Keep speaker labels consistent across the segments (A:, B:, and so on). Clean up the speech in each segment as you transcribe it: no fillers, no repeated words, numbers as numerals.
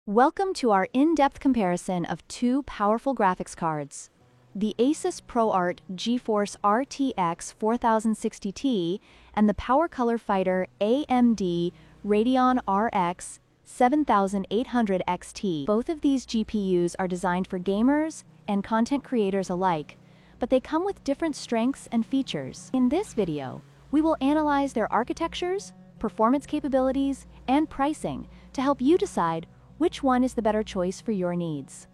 A: Welcome to our in-depth comparison of two powerful graphics cards. The Asus ProArt GeForce RTX 4060 Ti and the PowerColor Fighter AMD Radeon RX 7800 XT. Both of these GPUs are designed for gamers and content creators alike, but they come with different strengths and features. In this video, we will analyze their architectures, performance capabilities, and pricing to help you decide which one is the better choice for your needs.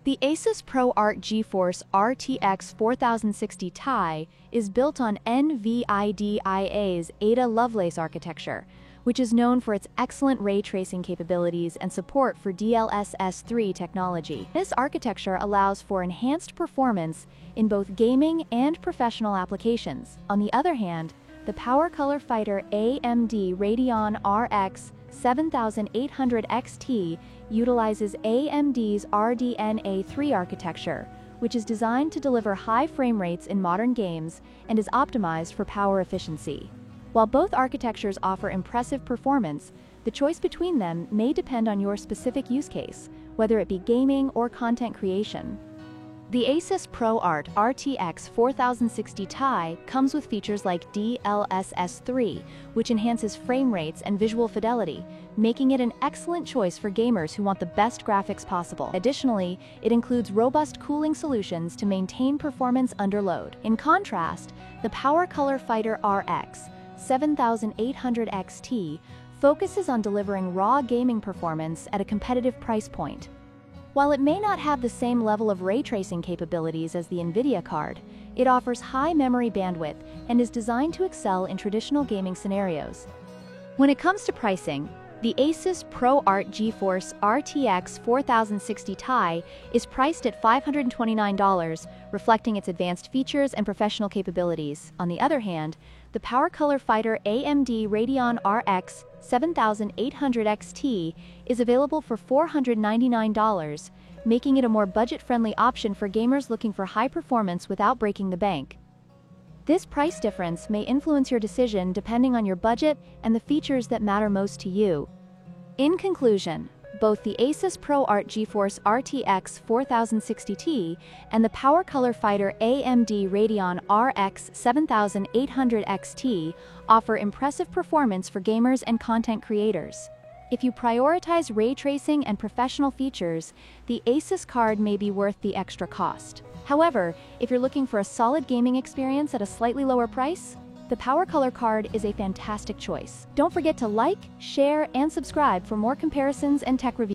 A: The Asus ProArt GeForce RTX 4060 Ti is built on NVIDIA's Ada Lovelace architecture, which is known for its excellent ray tracing capabilities and support for DLSS 3 technology. This architecture allows for enhanced performance in both gaming and professional applications. On the other hand, the PowerColor Fighter AMD Radeon RX 7800 XT utilizes AMD's RDNA 3 architecture, which is designed to deliver high frame rates in modern games and is optimized for power efficiency. While both architectures offer impressive performance, the choice between them may depend on your specific use case, whether it be gaming or content creation. The Asus ProArt RTX 4060 Ti comes with features like DLSS 3, which enhances frame rates and visual fidelity, making it an excellent choice for gamers who want the best graphics possible. Additionally, it includes robust cooling solutions to maintain performance under load. In contrast, the PowerColor Fighter RX 7800 XT focuses on delivering raw gaming performance at a competitive price point. While it may not have the same level of ray tracing capabilities as the NVIDIA card, it offers high memory bandwidth and is designed to excel in traditional gaming scenarios. When it comes to pricing, the Asus ProArt GeForce RTX 4060 Ti is priced at $529, reflecting its advanced features and professional capabilities. On the other hand, the PowerColor Fighter AMD Radeon RX 7800 XT is available for $499, making it a more budget-friendly option for gamers looking for high performance without breaking the bank. This price difference may influence your decision depending on your budget and the features that matter most to you. In conclusion, both the Asus ProArt GeForce RTX 4060 Ti and the PowerColor Fighter AMD Radeon RX 7800 XT offer impressive performance for gamers and content creators. If you prioritize ray tracing and professional features, the Asus card may be worth the extra cost. However, if you're looking for a solid gaming experience at a slightly lower price, the PowerColor card is a fantastic choice. Don't forget to like, share, and subscribe for more comparisons and tech reviews.